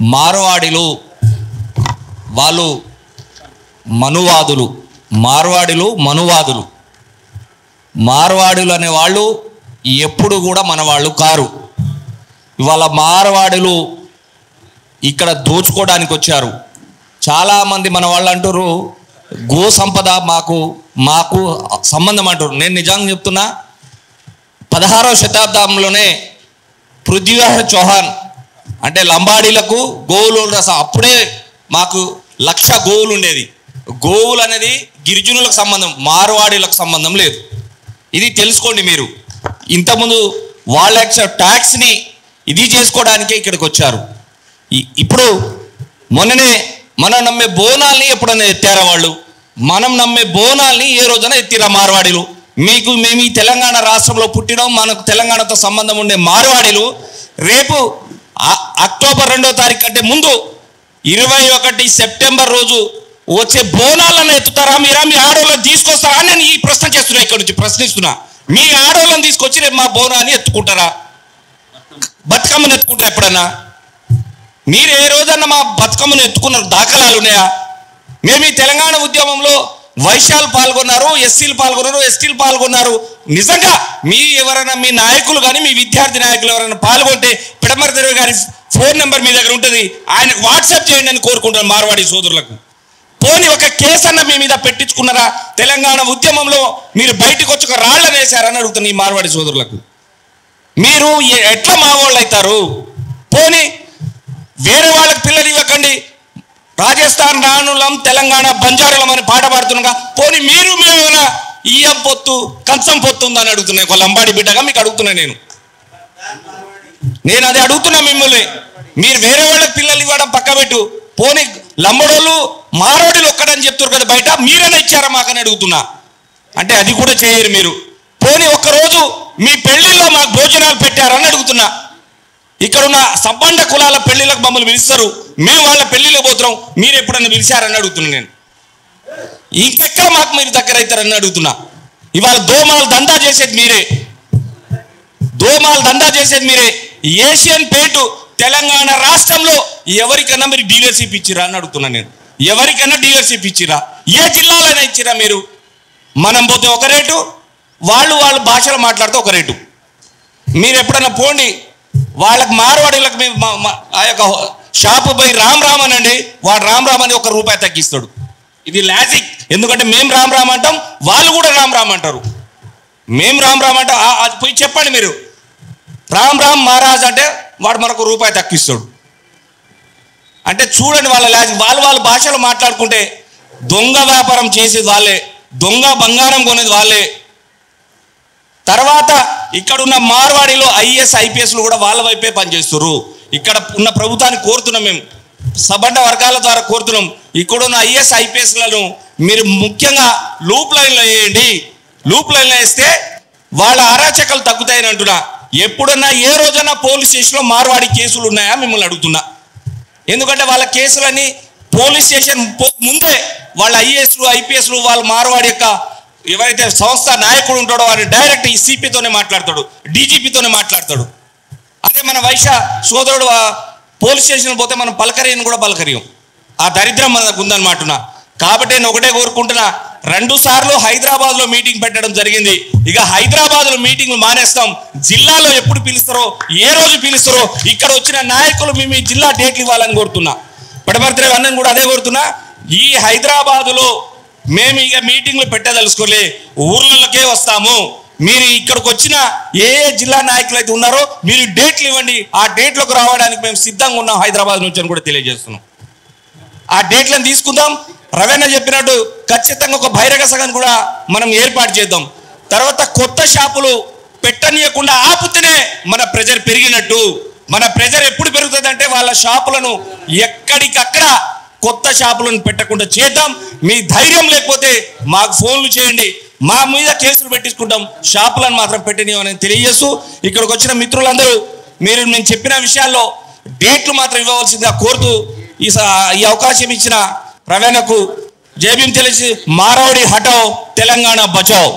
మార్వాడిలు వాళ్ళు మనువాదులు, మార్వాడులు అనేవాళ్ళు ఎప్పుడు కూడా మన వాళ్ళు కారు. ఇవాళ మార్వాడులు ఇక్కడ దోచుకోవడానికి వచ్చారు. చాలామంది మన వాళ్ళు అంటారు గో సంపద మాకు సంబంధం అంటారు. నేను నిజంగా చెప్తున్నా, 16వ శతాబ్దంలోనే పృథ్వీరాజ్ చౌహాన్ అంటే లంబాడీలకు గోవులు అప్పుడే మాకు 1,00,000 గోవులు ఉండేది. గోవులు అనేది గిరిజనులకు సంబంధం, మార్వాడీలకు సంబంధం లేదు. ఇది తెలుసుకోండి మీరు. ఇంతకుముందు వాళ్ళ ట్యాక్స్ని ఇది చేసుకోవడానికే ఇక్కడికి వచ్చారు. ఇప్పుడు మొన్ననే మనం నమ్మే బోనాల్ని ఎప్పుడైనా ఎత్తారా వాళ్ళు? మనం నమ్మే బోనాల్ని ఏ రోజైనా ఎత్తిరా మార్వాడీలు? మేము ఈ తెలంగాణ రాష్ట్రంలో పుట్టినాం, మనకు తెలంగాణతో సంబంధం ఉండే మార్వాడీలు రేపు అక్టోబర్ 2వ తారీఖు కంటే ముందు 21 సెప్టెంబర్ రోజు వచ్చే బోనాలను ఎత్తుతారా మీరా? మీ ఆడవాళ్ళని తీసుకొస్తారా? నేను ఈ ప్రశ్న చేస్తున్నా, ఇక్కడ నుంచి ప్రశ్నిస్తున్నా. మీ ఆడవాళ్ళని తీసుకొచ్చి రేపు మా బోనాన్ని ఎత్తుకుంటారా? బతుకమ్మను ఎత్తుకుంటారా ఎప్పుడన్నా? మీరు ఏ రోజన్నా మా బతుకమ్మను ఎత్తుకున్న దాఖలాలు ఉన్నాయా? మేము ఈ తెలంగాణ ఉద్యమంలో వైశ్యాలు పాల్గొన్నారు, ఎస్సీలు పాల్గొన్నారు, ఎస్టీలు పాల్గొన్నారు. నిజంగా ఎవరైనా మీ నాయకులు కానీ మీ విద్యార్థి నాయకులు ఎవరైనా పాల్గొంటే పిడమర్తి గారి ఫోన్ నెంబర్ మీ దగ్గర ఉంటుంది, ఆయనకు వాట్సాప్ చేయండి అని కోరుకుంటాను మార్వాడి సోదరులకు. పోనీ ఒక కేసు అన్న మీ మీద పెట్టించుకున్నారా? తెలంగాణ ఉద్యమంలో మీరు బయటకు వచ్చి ఒక రాళ్ళని వేశారని అడుగుతున్నా ఈ మార్వాడి సోదరులకు. మీరు ఎట్లా మా వాళ్ళు అవుతారు? పోనీ వేరే వాళ్ళకి పిల్లలు ఇవ్వకండి, రాజస్థాన్ రాణులం తెలంగాణ బంజారులం అని పాట పాడుతున్నాగా. పోనీ మేమేమైనా ఈయం పొత్తు కంచం పొత్తు ఉందని అడుగుతున్నాయి. ఒక లంబాడి బిడ్డగా మీకు అడుగుతున్నా నేను అది అడుగుతున్నా మిమ్మల్ని. మీరు వేరే వాళ్ళకి పిల్లలు ఇవ్వడం పక్క పెట్టు, పోనీ లంబడోళ్ళు మారోడిలు ఒక్కడని చెప్తారు కదా బయట, మీరైనా ఇచ్చారా మాకని అడుగుతున్నా. అంటే అది కూడా చేయరు మీరు. పోనీ ఒక్కరోజు మీ పెళ్లిలో మాకు భోజనాలు పెట్టారని అడుగుతున్నా. ఇక్కడున్న సబ్బండ కులాల పెళ్లిళ్ళకు మమ్మల్ని పిలుస్తారు, మేము వాళ్ళ పెళ్లిలో పోతున్నాం, మీరు ఎప్పుడన్నా పిలిచారని అడుగుతున్నా నేను. ఇంకెక్కడ మాకు మీరు దగ్గర అవుతారని అడుగుతున్నా. ఇవాళ దోమాలు దందా చేసేది మీరే. ఏషియన్ పెయింట్ తెలంగాణ రాష్ట్రంలో ఎవరికైనా మీరు డీలర్షిప్ ఇచ్చిరా అని అడుగుతున్నా నేను. ఎవరికైనా డీలర్షిప్ ఇచ్చిరా? ఏ జిల్లాలోనే ఇచ్చిరా మీరు? మనం పోతే ఒక రేటు, వాళ్ళ భాషలో మాట్లాడితే ఒక రేటు. మీరు ఎప్పుడన్నా పోండి వాళ్ళకి మార్వాడీలకు ఆ యొక్క షాపు పోయి రామ్ అనండి, వాడు రామ్ అని ₹1 తగ్గిస్తాడు. ఇది లాజిక్. ఎందుకంటే మేము రామ్ అంటాం, వాళ్ళు కూడా రామ్ అంటారు. మేము రామ్ అంటాం, అది పోయి చెప్పండి మీరు. రామ్ మహారాజ్ అంటే వాడు మనకు ₹1 తగ్గిస్తాడు. అంటే చూడండి వాళ్ళ లాజిక్. వాళ్ళ భాషలో మాట్లాడుకుంటే దొంగ వ్యాపారం చేసేది వాళ్ళే, దొంగ బంగారం కొనేది వాళ్ళే. తర్వాత ఇక్కడున్న మార్వాడిలో IAS IPSలు కూడా వాళ్ళ వైపే పనిచేస్తున్నారు. ఇక్కడ ఉన్న ప్రభుత్వాన్ని కోరుతున్నాం, మేము సబండ వర్గాల ద్వారా కోరుతున్నాం, ఇక్కడున్న IAS IPSలను మీరు ముఖ్యంగా లూప్ లైన్లో వేయండి. లూప్ లైన్లో వేస్తే వాళ్ళ అరాచకాలు తగ్గుతాయని అంటున్నా. ఎప్పుడన్నా ఏ రోజన్నా పోలీస్ స్టేషన్లో మార్వాడి కేసులు ఉన్నాయా మిమ్మల్ని అడుగుతున్నా. ఎందుకంటే వాళ్ళ కేసులని పోలీస్ స్టేషన్ ముందే వాళ్ళ IASలు IPSలు వాళ్ళ మార్వాడి యొక్క ఎవరైతే సంస్థ నాయకుడు ఉంటాడో వాడు డైరెక్ట్ ఈ CPతోనే మాట్లాడతాడు, DGPతోనే మాట్లాడతాడు. అదే మన వైశ్య సోదరుడు పోలీస్ స్టేషన్ పోతే మనం పలకరియని కూడా పలకరియం. ఆ దరిద్రం మనకు ఉందన్నమాట. కాబట్టి నేను ఒకటే కోరుకుంటున్నా, 2 సార్లు హైదరాబాద్లో మీటింగ్ పెట్టడం జరిగింది. ఇక హైదరాబాద్లో మీటింగ్లు మానేస్తాం. జిల్లాలో ఎప్పుడు పిలుస్తారో, ఏ రోజు పిలుస్తారో ఇక్కడ వచ్చిన నాయకులు మీ జిల్లా డేట్లు ఇవ్వాలని కోరుతున్నా. పిడమర్తి అన్నని కూడా అదే కోరుతున్నా. ఈ హైదరాబాదులో మేము ఇక మీటింగ్లు పెట్టదలుచుకోలే, ఊర్లలోకే వస్తాము. మీరు ఇక్కడికి వచ్చిన ఏ జిల్లా నాయకులు అయితే ఉన్నారో మీరు డేట్లు ఇవ్వండి, ఆ డేట్లకు రావడానికి మేము సిద్ధంగా ఉన్నాం హైదరాబాద్ నుంచి అని కూడా తెలియజేస్తున్నాం. ఆ డేట్లను తీసుకుందాం. రవీణ చెప్పినట్టు ఖచ్చితంగా ఒక బహిరంగ సభను కూడా మనం ఏర్పాటు చేద్దాం. తర్వాత కొత్త షాపులు పెట్టనీయకుండా ఆపుతూనే మన ప్రెజర్ పెరిగినట్టు. మన ప్రెజర్ ఎప్పుడు పెరుగుతుంది అంటే వాళ్ళ షాపులను ఎక్కడికక్కడ కొత్త షాపులను పెట్టకుండా చేద్దాం. మీ ధైర్యం లేకపోతే మాకు ఫోన్లు చేయండి, మా మీద కేసులు పెట్టించుకుంటాం, షాపులను మాత్రం పెట్టనివ్వని తెలియజేస్తూ ఇక్కడికి వచ్చిన మిత్రులందరూ నేను చెప్పిన విషయాల్లో డేట్లు మాత్రం ఇవ్వవలసిందిగా కోరుతూ ఈ అవకాశం ఇచ్చిన రవీణకు జై భీమ్ తెలిసి మారవాడి హటావ్ తెలంగాణ బచావ్.